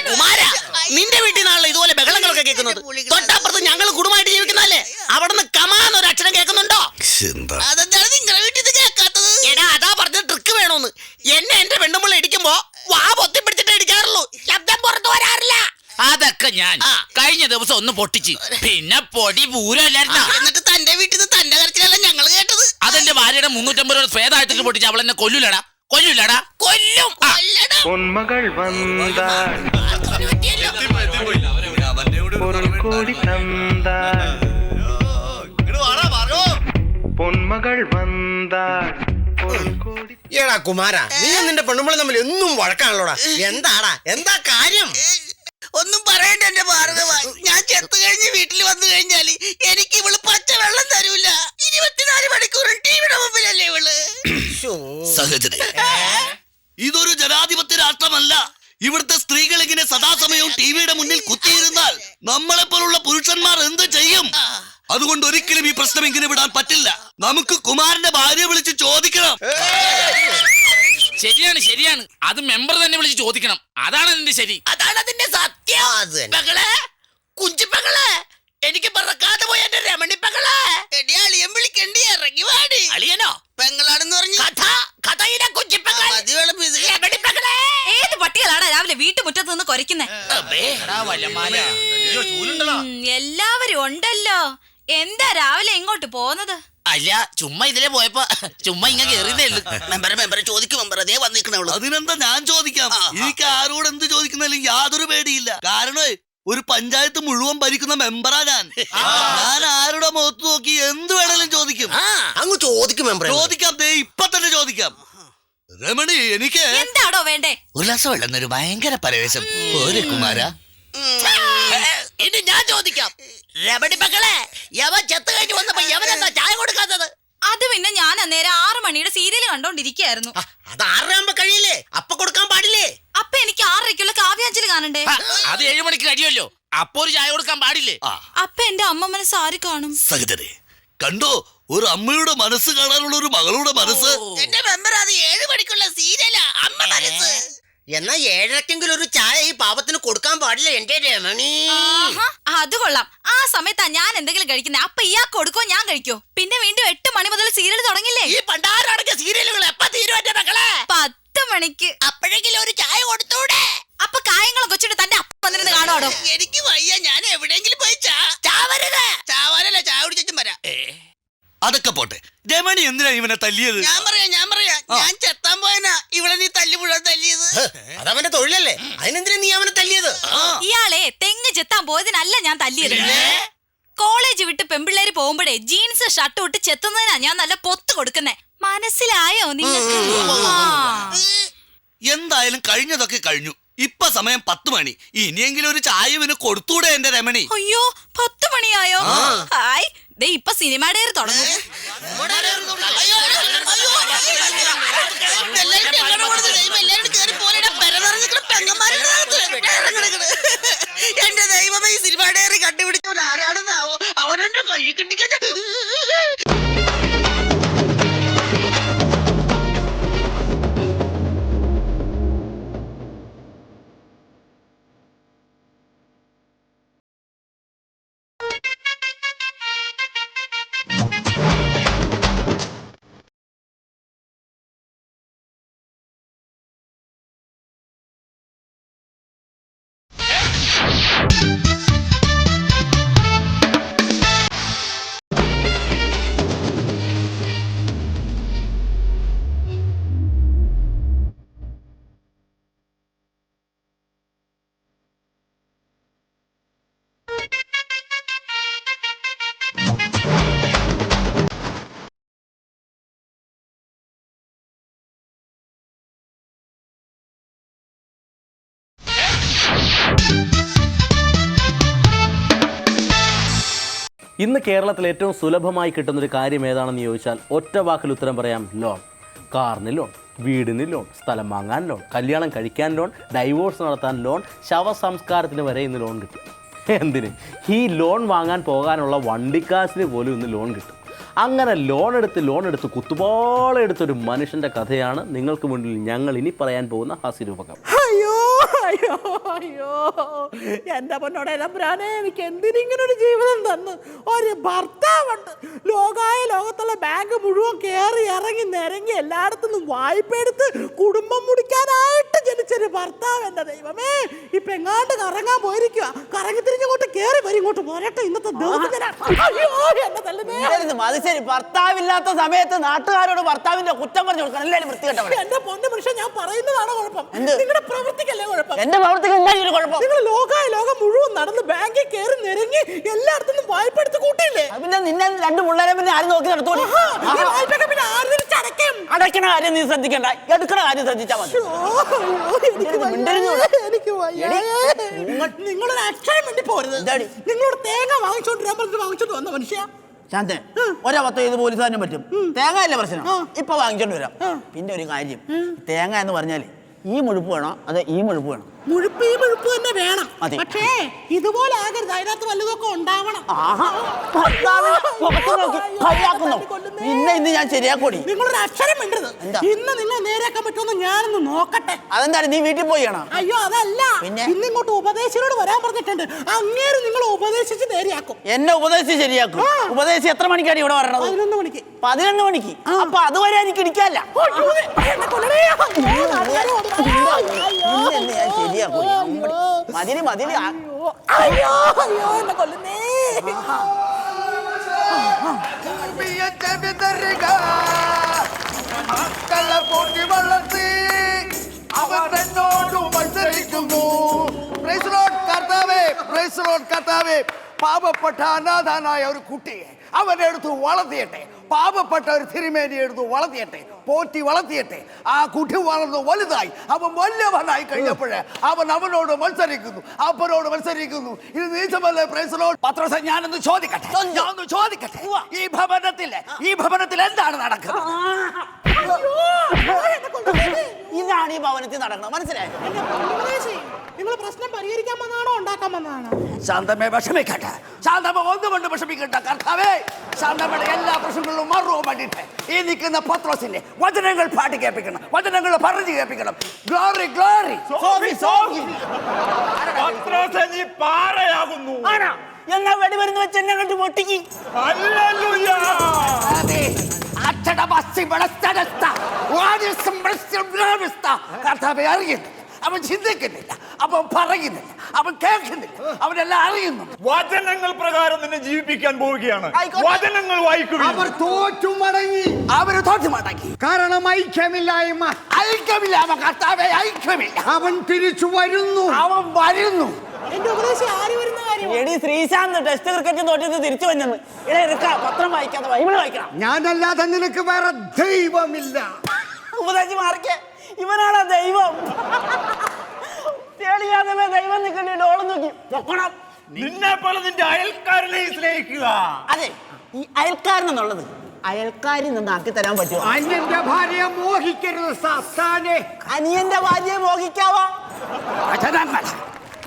കുമാര, നിന്റെ വീട്ടിൽ നിന്നാണല്ലോ ഇതുപോലെ ബഹളങ്ങളൊക്കെ കേൾക്കുന്നത്. തൊട്ടപ്പുറത്ത് ഞങ്ങൾ കുടുംബമായിട്ട് ജീവിക്കുന്നല്ലേ, അവിടുന്ന് കമാന്നൊരു അക്ഷരം കേൾക്കുന്നുണ്ടോ? അതെന്താണ് നിങ്ങളുടെ വീട്ടിൽ നിന്ന് കേൾക്കാത്തത്? എടാ, അതാ പറഞ്ഞ ട്രിക്ക് വേണോന്ന്. എന്റെ പെണ്ണുമ്പിള്ള ഇടിക്കുമ്പോ വാ പൊത്തിപ്പിടിച്ചിട്ട് ഇടിക്കാറുള്ളൂ, ശബ്ദം പുറത്തു വരാറില്ല. അതൊക്കെ ഞാൻ കഴിഞ്ഞ ദിവസം ഒന്ന് പൊട്ടിച്ച്, പിന്നെ പൊടി പൂരല്ലായിരുന്നു. എന്നിട്ട് തന്റെ വീട്ടിൽ നിന്ന് തന്റെ കരച്ചിലല്ല ഞങ്ങൾ കേട്ടത്. അതെന്റെ ഭാര്യയുടെ 350 രൂപ സ്വേതായിട്ട് പൊട്ടിച്ച് അവൾ എന്നെ കൊല്ലൂലടാ, കൊല്ലൂലടാ, കൊല്ലും. പൊന്മകൾ വന്താൾ കോടി തന്താൾ പൊന്മകൾ വന്താൾ. ഏടാ കുമാര, നീ നിന്റെ പെണ്ണുമ്പോൾ തമ്മിൽ എന്നും വഴക്കാണല്ലോടാ. എന്താ കാര്യം? ഒന്നും പറയണ്ട എന്റെ ഭാർഗവ. ഞാൻ ചെത്ത് കഴിഞ്ഞ് വീട്ടിൽ വന്നു കഴിഞ്ഞാല് എനിക്ക് ഇവള് പച്ചവെള്ളം തരൂല. 24 മണിക്കൂറും ടിവിയുടെ മുമ്പിലല്ലേ ഇവള്. സഹോദരി, ഇതൊരു ജനാധിപത്യ രാഷ്ട്രമല്ല. ഇവിടുത്തെ സ്ത്രീകൾ ഇങ്ങനെ സദാസമയവും ടിവിയുടെ മുന്നിൽ കുത്തിയിരുന്നാൽ നമ്മളെ പോലുള്ള പുരുഷന്മാർ എന്ത് ചെയ്യും? അതുകൊണ്ട് ഒരിക്കലും ഈ പ്രശ്നം ഇങ്ങനെ വിടാൻ പറ്റില്ല. നമുക്ക് കുമാരന്റെ ഭാര്യയെ വിളിച്ച് ചോദിക്കണം. ശരിയാണ്, ശരിയാണ്. അത് മെമ്പർ തന്നെ വിളിച്ച് ചോദിക്കണം. അതാണ് അതിന്റെ ശരി, അതാണ് അതിന്റെ സത്യം. പെങ്ങളെ, കുഞ്ചിപ്പെങ്ങളെ, എനിക്ക് പറക്കാതെ പോയ എന്റെ രമണി പെങ്ങളെ. എടി അളിയൻ വിളിക്കണ്ടി, ഇറങ്ങി വാടി. അളിയനോ? പെങ്ങളാണെന്ന് പറഞ്ഞു. ഏത് പട്ടികളാണ് രാവിലെ വീട്ടുമുറ്റത്ത് നിന്ന് കൊരയ്ക്കുന്നേ? എല്ലാവരും ഉണ്ടല്ലോ. എന്താ രാവിലെ ഇങ്ങോട്ട് പോന്നത്? അല്ല, ചുമ്മാ ഇതിലെ പോയപ്പോ ചുമ്മാ ഇങ്ങനെ കേറിയതേ ഉള്ളു. മെമ്പറെ ചോദിക്കും. മെമ്പർ അതേ വന്നിരിക്കണുള്ളൂ. അതിനെന്താ ഞാൻ ചോദിക്കാം. എനിക്ക് ആരോട് എന്ത് ചോദിക്കുന്നതിലും യാതൊരു പേടിയില്ല. കാരണം ഒരു പഞ്ചായത്ത് മുഴുവൻ ഭരിക്കുന്ന മെമ്പറാ ഞാൻ. ഞാൻ ആരുടെ മുഖത്ത് നോക്കി എന്ത് വേണേലും ചോദിക്കും. അങ്ങ് ചോദിക്കും മെമ്പർ. ചോദിക്കാം, ഇപ്പൊ തന്നെ ചോദിക്കാം. രമണി, എനിക്ക് എന്താടോ വേണ്ടേ? ഉല്ലാസം വെള്ളുന്നൊരു ഭയങ്കര പരവേശം. പോരെ കുമാര? ഇനി ഞാൻ ചോദിക്കാം. രമണി പെങ്ങളെ, യവൻ ചെത്ത് കഴിഞ്ഞ് വന്നപ്പോ യവനെന്താ ചായ കൊടുക്കാത്തത്? അത് പിന്നെ ഞാൻ അന്നേരം 6 മണിയുടെ സീരിയൽ കണ്ടോണ്ടിരിക്കുകയായിരുന്നു. അത് 6:30 കഴിയില്ലേ? അപ്പൊ കൊടുക്കാൻ പാടില്ലേ? അപ്പൊ എനിക്ക് 6:30 കാവ്യാഞ്ജലി കാണണ്ടേ? അത് 7 മണിക്ക് കഴിയുമല്ലോ. അപ്പൊ ഒരു ചായ കൊടുക്കാൻ പാടില്ലേ? അപ്പൊ എന്റെ അമ്മ മനസ്സ് ആര് കാണും? സഹോദരി, കണ്ടോ ഒരു അമ്മയുടെ മനസ്സ് കാണാനുള്ള ഒരു മകളുടെ മനസ്സ്. എന്റെ മെമ്പർ, അത് 7 മണിക്കുള്ള സീരിയലാ. അമ്മ മനസ്സ്. എന്നാ 7:30 ഒരു ചായ ഈ പാപത്തിന് കൊടുക്കാൻ പാടില്ല എന്റെ രമണി. അത് കൊള്ളാം. ആ സമയത്താ ഞാൻ എന്തെങ്കിലും കഴിക്കുന്നത്. അപ്പൊ ഇയാൾക്ക് കൊടുക്കോ, ഞാൻ കഴിക്കോ? പിന്നെ വീണ്ടും 8 മണി മുതൽ സീരിയൽ തുടങ്ങില്ലേ? ഈ പണ്ടാരടങ്ങിയ സീരിയലുകൾ എപ്പ തീരുവന്റെ മക്കളെ? 10 മണിക്ക്. അപ്പോഴെങ്കിലും ഒരു ചായ കൊടുത്തൂടെ? അപ്പൊ കായങ്ങളും കൊച്ചിട്ട് തന്റെ അപ്പം വന്നിരുന്ന് കാണുവാടോ? എനിക്ക് വയ്യ. ഞാൻ എവിടെയെങ്കിലും പോയി ചാവരല്ല ചായ കുടിച്ചും വരാം. അതൊക്കെ പോട്ടെ, രമണി എന്തിനാ ഇവനെ തല്ലിയത്? ഞാൻ പറയാം. ഞാൻ ചെത്താൻ പോയനാ ഇവളെ നീ തല്ലി മുഴുവൻ തല്ലിയത്. അതവന്റെ തൊഴിലല്ലേ, അതിനെന്തിനാ നീ അവനെ തല്ലിയത്? ഇയാളെ തെങ്ങ് ചെത്താൻ പോയതിനല്ല ഞാൻ തല്ലിയത്. കോളേജ് വിട്ട് പെമ്പിള്ളേര് പോകുമ്പോഴേ ജീൻസ് ഷർട്ട് ഇട്ട് ചെത്തുന്നതിനാ ഞാൻ നല്ല പൊത്ത് കൊടുക്കുന്നേ. മനസ്സിലായോ നിങ്ങൾക്ക്? എന്തായാലും കഴിഞ്ഞതൊക്കെ കഴിഞ്ഞു. ഇപ്പൊ സമയം 10 മണി. ഇനിയെങ്കിലും ഒരു ചായ ഇവന് കൊടുത്തൂടെ എന്റെ രമണി? അയ്യോ, 10 മണിയായോ? ഹായ്, ദേ ഇപ്പൊ സിനിമ ഡയറി തുടങ്ങും. എന്റെ ദൈവമേ, ഈ സിനിമ ഡയറി കണ്ടുപിടിച്ചവൻ ആരാണെന്നാവോ? അവനെന്റെ കൈ കിട്ടിക്ക. ഇന്ന് കേരളത്തിൽ ഏറ്റവും സുലഭമായി കിട്ടുന്നൊരു കാര്യം ഏതാണെന്ന് ചോദിച്ചാൽ ഒറ്റ വാക്കിൽ ഉത്തരം പറയാം: ലോൺ. കാറിന് ലോൺ, വീടിന് ലോൺ, സ്ഥലം വാങ്ങാൻ ലോൺ, കല്യാണം കഴിക്കാൻ ലോൺ, ഡൈവോഴ്സ് നടത്താൻ ലോൺ, ശവസംസ്കാരത്തിന് വരെ ഇന്ന് ലോൺ കിട്ടും. എന്തിന്? ഈ ലോൺ വാങ്ങാൻ പോകാനുള്ള വണ്ടിക്കാശിന് പോലും ഇന്ന് ലോൺ കിട്ടും. അങ്ങനെ ലോൺ എടുത്ത് കുത്തുപാളെടുത്തൊരു മനുഷ്യൻ്റെ കഥയാണ് നിങ്ങൾക്ക് മുന്നിൽ ഞങ്ങൾ ഇനി പറയാൻ പോകുന്ന ഹാസ്യരൂപകം. അയ്യോ അയ്യോ അയ്യോ എന്റെ പൊന്നോടെ തമ്പുരാനെ, എനിക്ക് എന്തിനിങ്ങനെ ഒരു ജീവിതം തന്നു. ഒരു ഭർത്താവുണ്ട്, ലോകത്തുള്ള ബാങ്ക് മുഴുവൻ കയറി ഇറങ്ങി നിരങ്ങി എല്ലായിടത്തുനിന്നും വായ്പ എടുത്ത് കുടുംബം മുടിക്കാനായിട്ട് ജനിച്ചൊരു ഭർത്താവ്. എന്റെ ദൈവമേ, ഇപ്പൊ എങ്ങാണ്ട് കറങ്ങാൻ പോയിരിക്കുക. കറങ്ങി തിരിഞ്ഞങ്ങോട്ട് കയറി വരും, ഇങ്ങോട്ട് പോരട്ടെ ഇന്നത്തെ ദിവസം. അത് ശരി, ഭർത്താവില്ലാത്ത സമയത്ത് നാട്ടുകാരോട് ഭർത്താവിന്റെ കുറ്റം പറഞ്ഞു കൊടുക്കണം. എല്ലാവരും വൃത്തികെട്ടവൻ. എന്റെ പൊന്നു മനുഷ്യൻ, ഞാൻ പറയുന്നതാണ് കുഴപ്പം, നിങ്ങളുടെ പ്രവൃത്തിക്കല്ലേ കുഴപ്പം. എന്റെ പ്രവർത്തിക്ക് എന്തായാലും കുഴപ്പം. നിങ്ങൾ ലോകം മുഴുവൻ നടന്ന് ബാങ്കിൽ കയറി നിരങ്ങി എല്ലായിടത്തും വായ്പ എടുത്ത് കൂട്ടിയില്ലേ? പിന്നെ നിന്നെ രണ്ട് പിള്ളേരെ പിന്നെ ആരും നോക്കി നടത്തോളൂ. അടയ്ക്കണ കാര്യം നീ ശ്രദ്ധിക്കണ്ട, എടുക്കണ കാര്യം ശ്രദ്ധിച്ചാൽ മതി. നിങ്ങളൊരു അക്ഷരം വേണ്ടി പോരുത്. നിങ്ങളോട് തേങ്ങ വാങ്ങിച്ചോണ്ട് വന്ന മനുഷ്യ ശാന്തേ, ഒരവത്തോ ഇത് പോലീസുകാരനും പറ്റും. തേങ്ങ അല്ലേ പ്രശ്നം, ഇപ്പൊ വാങ്ങിച്ചോണ്ട് വരാം. പിന്നെ ഒരു കാര്യം, തേങ്ങ എന്ന് പറഞ്ഞാല് ഈ മുഴുപ്പ് വേണോ അതെ ഈ മുഴുപ്പ് വേണം? മുഴുപ്പ് ഈ മുഴുപ്പ് തന്നെ വേണം. പക്ഷേ ഇതുപോലെ ആകരുത്, അതിനകത്ത് വല്ലതൊക്കെ ഉണ്ടാവണം. പിന്നെ ഇന്ന് ഞാൻ ശരിയാക്കോടി. നിങ്ങളൊരു അക്ഷരം വേണ്ടത്. ഇന്ന് നിങ്ങൾ നേരെയാക്കാൻ പറ്റുമെന്ന് ഞാനൊന്ന് നോക്കട്ടെ. അതെന്താണ്, നീ വീട്ടിൽ പോയിയാണോ? അയ്യോ അതല്ല, പിന്നെ ഇന്ന് ഇങ്ങോട്ട് ഉപദേശിനോട് വരാൻ പറഞ്ഞിട്ടുണ്ട്. അങ്ങേര് നിങ്ങൾ ഉപദേശിച്ച് നേരെയാക്കും. എന്നെ ഉപദേശിച്ച് ശരിയാക്കും. ഉപദേശിച്ച് എത്ര മണിക്കാണ് ഇവിടെ വരണത്? 11 മണിക്ക്. 11 മണിക്ക്? അപ്പൊ അതുവരെ എനിക്ക് ഇടിക്കാല്ല. മതിരി മതിരി. അയ്യോ അയ്യോ എന്നെ കൊല്ലുന്നേ. പാവപ്പെട്ട അനാഥനായ ഒരു കുട്ടിയെ അവനെടുത്ത് വളർത്തിയട്ടെ, പാവപ്പെട്ട ഒരു തിരുമേനി എടുത്ത് വളർത്തിയട്ടെ, പോറ്റി വളർത്തിയട്ടെ. ആ കുട്ടി വളർന്നു വലുതായി, അവൻ വലിയവനായി കഴിഞ്ഞപ്പോഴേ അവനോട് മത്സരിക്കുന്നു, അപ്പനോട് മത്സരിക്കുന്നു. ഇത് നീചമല്ലേ? Praise Lord. പത്രോസേ, ഞാനൊന്ന് ചോദിക്കട്ടെ. ഈ ഭവനത്തിൽ എന്താണ് നടക്കുന്നത്? ഇതാണ് ഈ ഭവനത്തിൽ നടക്കുന്നത്, മനസ്സിലായോ? നിങ്ങൾ പ്രശ്നം പരിഹരിക്കാൻ വന്നാണോ ഉണ്ടാക്കാൻ വന്നതാണോ? ശാന്തമ്മ വിഷമിക്കട്ടെ, ശാന്തമ്മ ഒന്നുകൊണ്ട് വിഷമിക്കട്ടെ. കർത്താവേ, ശാന്തമ്മയുടെ എല്ലാ പ്രശ്നങ്ങളിലും മറുപടി വേണ്ടിയിട്ട് ഈ നിൽക്കുന്ന പത്രോസിന്റെ വചനങ്ങൾ പാട്ട് കേൾപ്പിക്കണം, വചനങ്ങൾ പറഞ്ഞു കേൾപ്പിക്കണം. Glory glory. പാറയാകുന്നു എന്നാ വെടിമരുന്ന് വെച്ച് എന്നെ കണ്ട് പൊട്ടിക്ക്. കർത്താവേ, അറിയുന്നു, അവൻ ചിന്തിക്കുന്നില്ല, അവൻ പറയുന്നില്ല, അവൻ കേൾക്കുന്നില്ല, അവനെല്ലാം അറിയുന്നു. വചനങ്ങൾ പ്രകാരം നിന്നെ ജീവിപ്പിക്കാൻ പോവുകയാണ്. വചനങ്ങൾ വായിക്കുക. അവർ തോറ്റു മടങ്ങി. കാരണം ഐക്യമില്ലായ്മ. കർത്താവേ, ഐക്യമില്ല. അവൻ തിരിച്ചു വരുന്നു, അവൻ വരുന്നു. എന്റെ ഉപദേശം ആര് വരുന്ന കാര്യം? എടി ശ്രീശാന്ത് ടെസ്റ്റ് ക്രിക്കറ്റ് തോറ്റത് തിരിച്ചു വന്നെന്ന്. പത്രം വായിക്കാതെ ബൈബിൾ വായിക്കണം. ഞാനല്ലാതെ നിനക്ക് വേറെ ദൈവമില്ല. ഉപദേശി മാറിക്കേ, ഇവനാണ് ദൈവം. തെളിയാതെ ദൈവം നിൽക്കണ്ടേ, ഡോളം നോക്കി പൊക്കണം. നിന്നെ പോലെ നിന്റെ അയൽക്കാരനെ സ്നേഹിക്കുക. അതെ, ഈ അയൽക്കാരനെന്നുള്ളത് അയൽക്കാരിൽ നിന്നാക്കി തരാൻ പറ്റുമോ? അന്യന്റെ ഭാര്യയെ മോഹിക്കരുത് സാത്താനെ. അനിയന്റെ ഭാര്യയെ മോഹിക്കാവോ?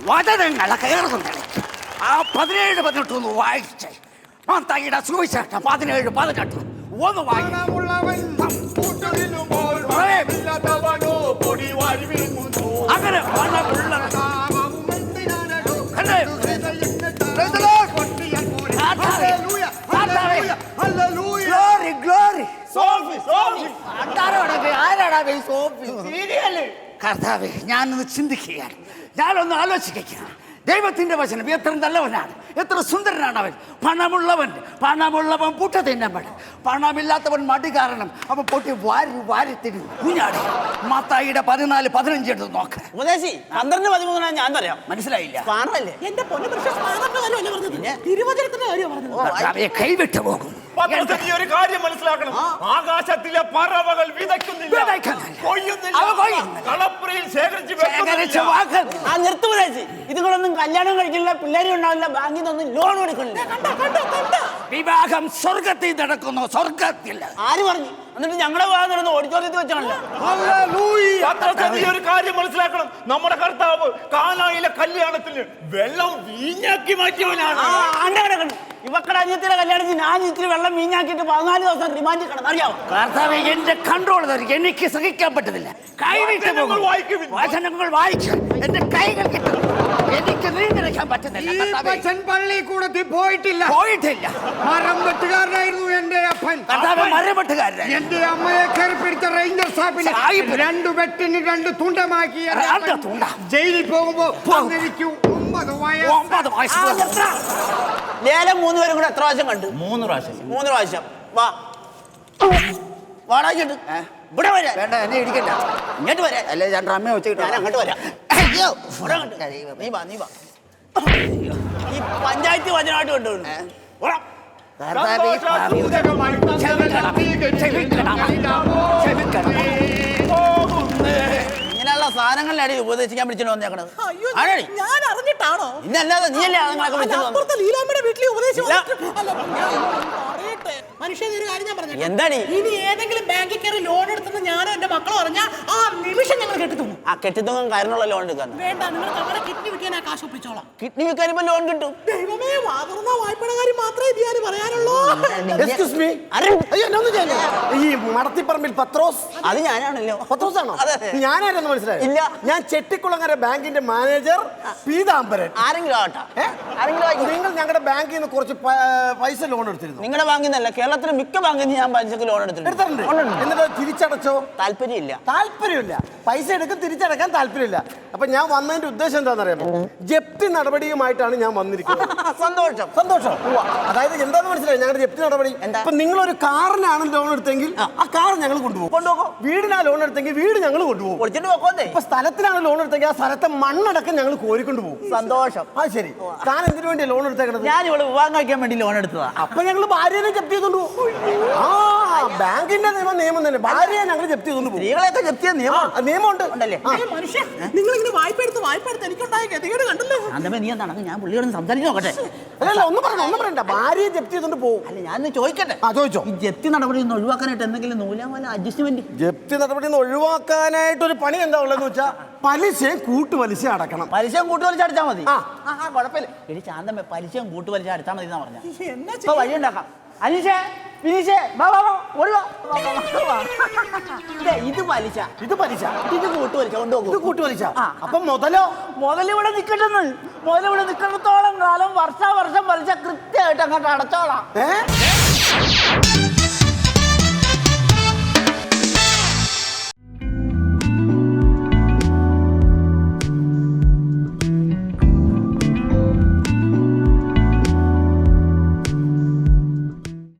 വചനങ്ങളെ കയറുന്നുണ്ട്. ആ 17-18 ഒന്ന് വായിച്ചേ. മത്തായിയുടെ സുവിശേഷം 17-18 ഒന്ന് വായിക്കണം. അങ്ങനെ കർത്താവേ, ഞാനൊന്ന് ചിന്തിക്കുകയാണ്, ഞാനൊന്ന് ആലോചിക്കുകയാണ്. ദൈവത്തിന്റെ വചനം എത്ര നല്ലവനാണ്, എത്ര സുന്ദരനാണ് അവൻ. പണമുള്ളവൻ പുട്ട തിന്നവൻ, പണമില്ലാത്തവൻ മടി കാരണം അവൻ പൊട്ടി വാരി തിന്നു കുഞ്ഞാടി. മത്തായിയുടെ 14-15 എടുത്ത് നോക്ക. ഉപദേശി 12-13 ഞാൻ പറയാം. മനസ്സിലായില്ല? പാറല്ലേ എന്റെ പൊന്നു തിരുവചനത്തിന്റെ കാര്യം പറഞ്ഞത്. കൈവിട്ടു പോകും. ഒരു കാര്യം മനസ്സിലാക്കണം, ആകാശത്തിലെ പറവകൾ വിതയ്ക്കുന്നില്ല, കളപ്പുരയിൽ ശേഖരിച്ചു. നിർത്തുപദേശി, ഇതുങ്ങളൊന്നും കല്യാണം കഴിക്കില്ല, പിള്ളേരും ഉണ്ടാവില്ല, ബാങ്കിൽ നിന്നൊന്നും ലോൺ എടുക്കണില്ല. വിവാഹം സ്വർഗത്തിൽ നടക്കുന്നു, സ്വർഗത്തിൽ. ആര് പറഞ്ഞു? എന്നിട്ട് ഞങ്ങളെ വിവാഹം നടന്ന് ഓഡിറ്റോറിയത്തിൽ വെച്ചാണല്ലോ. നീ ഒരു കാര്യം മനസ്സിലാക്കണം, നമ്മുടെ കർത്താവ് കാനായിലെ കല്യാണത്തിന് വെള്ളം വീഞ്ഞാക്കി മാറ്റിയവനാണ്. ഇവക്കടെ അനിയത്തിയുടെ കല്യാണത്തിന് ഞാൻ ഇത്തിരി വെള്ളം വീഞ്ഞാക്കിയിട്ട് 14 ദിവസം റിമാൻഡിൽ കിടന്നറിയാവോ? കർത്താവേ, എന്റെ കൺട്രോൾ എനിക്ക് സഹിക്കാൻ പറ്റുന്നില്ല. വചനങ്ങൾ വായിക്കുവിൻ. വചനങ്ങൾ വായിക്കാൻ എന്റെ കൈകൾ കിട്ടും, എനിക്ക് നീന്തിരിക്കാൻ പറ്റുന്നില്ല. പള്ളി കൂടത്തിൽ പോയിട്ടില്ല. മരം വെട്ടുകാരനായിരുന്നു എന്റെ അപ്പൻ. കർത്താവേ, മരം വെട്ടുകാരൻ. എന്റെ അമ്മയെ കയറി പിടിച്ച റേഞ്ചർ സാഹിബിന് 2 വെട്ടിന് 2 തുണ്ടമാക്കി ജയിലിൽ പോകുമ്പോ എനിക്ക് 9 വയസ്സ്. ലേലം 3 പേരും കൂടെ എത്ര പ്രാവശ്യം കണ്ടു? 3 പ്രാവശ്യം. 3 പ്രാവശ്യം. വാ വാടാക്കിട്ട് ഇവിടെ വരാം. വേണ്ട, എന്നെ ഇടിക്കണ്ട. ഇങ്ങോട്ട് വരാം. അല്ലേ ഞാൻ അമ്മയെ വെച്ചിട്ട് ഞാൻ അങ്ങോട്ട് വരാം. അയ്യോ, നീ വാ ഈ പഞ്ചായത്ത് വചനമായിട്ട് കൊണ്ടുപോകുന്നു. ഇങ്ങനെയുള്ള സാധനങ്ങളിലാണ് ഉപദേശിക്കാൻ വിളിച്ചിട്ട് വന്നേക്കണത്. ഞാൻ അറിഞ്ഞിട്ടാണോ? ഇന്നല്ലാതെ നീയല്ലേ അതുങ്ങളൊക്കെ വിളിച്ചത്? ലീലാമ്മയുടെ വീട്ടിൽ ഉപദേശം മനുഷ്യൻ ഒരു കാര്യം ഞാൻ പറഞ്ഞു. എന്താണ് ഇനി ഏതെങ്കിലും ബാങ്കിൽ കയറി ലോൺ എടുത്തെന്ന് ഞാനോ എന്റെ മക്കളോ അറിഞ്ഞാൽ ആ നിമിഷം ഞങ്ങൾ കെട്ടിത്തുന്നു. ആ കെട്ടിത്തും കാരണമുള്ള ലോൺ എടുക്കാൻ വേണ്ട, നിങ്ങൾ നമ്മുടെ കിഡ്നി വിൽക്കാൻ ആ കാശ് ഒപ്പിച്ചോളാം. കിഡ്നി വിൽക്കാൻ ഇപ്പൊ ലോൺ കിട്ടും. ദൈവമേ, വാതുറന്ന വായ്പയുടെ കാര്യം മാത്രമേ ഇത് ഞാൻ പറയാനുള്ളൂ. Excuse me. അയ്യോ, ഈ മടത്തിപ്പറമ്പിൽ പത്രോസ്, അത് ഞാനാണല്ലോ. പത്രോസ് ആണോ? ഞാനായിരുന്നു മനസ്സിലായി. ഇല്ല, ഞാൻ ചെട്ടിക്കുളങ്ങര ബാങ്കിന്റെ മാനേജർ പീതാംബരൻ. ആരെങ്കിലും ആവട്ടെ. നിങ്ങൾ ഞങ്ങളുടെ ബാങ്കിൽ നിന്ന് കുറച്ച് പൈസ ലോൺ എടുത്തിരുന്നു. നിങ്ങളുടെ ബാങ്കിൽ നിന്നല്ല, കേരളത്തിലെ മിക്ക ബാങ്കിൽ നിന്ന് ഞാൻ പലിശക്ക് ലോൺ എടുത്തിട്ടുണ്ട്. എന്നിട്ട് തിരിച്ചടച്ചോ? താല്പര്യമില്ല. പൈസ എടുക്കും, തിരിച്ചടക്കാൻ താല്പര്യമില്ല. അപ്പൊ ഞാൻ വന്നതിന്റെ ഉദ്ദേശം എന്താണെന്നറിയാമോ? ജപ്തി നടപടിയുമായിട്ടാണ് ഞാൻ വന്നിരിക്കുന്നത്. സന്തോഷം. അതായത് എന്താന്ന് മനസ്സിലായി ഞങ്ങളുടെ ജപ്തി നടപടി? ഇപ്പൊ നിങ്ങളൊരു കാറിനാണ് ലോൺ എടുത്തെങ്കിൽ ആ കാർ ഞങ്ങൾ കൊണ്ടുപോകും. വീടിനാ ലോൺ എടുത്തെങ്കിൽ വീട് ഞങ്ങൾ കൊണ്ടുപോകും. ഇപ്പൊ സ്ഥലത്തിനാണ് ലോൺ എടുത്തെങ്കിൽ ആ സ്ഥലത്തെ മണ്ണടക്കം ഞങ്ങൾ കോരിക്കൊണ്ട് പോകും. സന്തോഷം. ആ ശരി. താൻ എന്തിനു വേണ്ടി ലോൺ എടുത്തേക്കണത്? ഞാൻ ഇവിടെ വിവാഹം കഴിക്കാൻ വേണ്ടി ലോൺ എടുത്തതാ. അപ്പൊ ഞങ്ങൾ ഭാര്യനെ ജപ്തി ചെയ്തോണ്ട് പോകും. ആ ബാങ്കിന്റെ നിയമം തന്നെ. ഭാര്യയെ ഞങ്ങൾ ജപ്തി ചെയ്തോണ്ട് പോകും. സ്ത്രീകളെയൊക്കെ ജപ്തി ചെയ്യാൻ നിയമമുണ്ട് ഉണ്ടല്ലേ? മനുഷ്യ, നിങ്ങൾ ഇങ്ങനെ വായ്പ എടുത്ത് എനിക്കുണ്ടായ ഗതികേട് കണ്ടല്ലോ. നീ എന്താണ്? ഞാൻ പുള്ളിയോട് സംസാരിച്ചു നോക്കട്ടെ. അല്ല, ഒന്നും പറയണ്ട. ഭാര്യയെ ജപ്തി ചെയ്തോണ്ട് പോകും. അല്ല, ഞാൻ ചോദിക്കട്ടെ. ചോദിച്ചോ. ഈ ജപ്തി നടപടി ഒന്ന് ഒഴിവാക്കാനായിട്ട് എന്തെങ്കിലും നൂലാമല അഡ്ജസ്റ്റ്മെന്റ്? ജപ്തി നടപടി ഒഴിവാക്കാനായിട്ട് ഒരു പണി എന്താ ഉള്ളതെന്ന് വെച്ചാൽ പലിശയും കൂട്ടുപലിശ അടക്കണം. പലിശയും കൂട്ടുപലിശ അടച്ചാൽ മതി. കുഴപ്പമില്ല. എടി ശാന്തമ്മ, പലിശയും കൂട്ടുപലിശ അടച്ചാൽ മതി എന്നാ പറഞ്ഞ. ഇപ്പൊ വഴി ഉണ്ടാക്കാം. അനീഷേ, വിനീഷേ, ഇത് പലിശ, ഇത് കൂട്ടുപലിശ. കൂട്ടുപലിശ. അപ്പൊ മുതലിവിടെ നിൽക്കട്ടെന്ന്. മുതലിവിടെ നിൽക്കുന്നിടത്തോളം കാലം വർഷം പലിശ കൃത്യമായിട്ട് അങ്ങോട്ട് അടച്ചോളാം.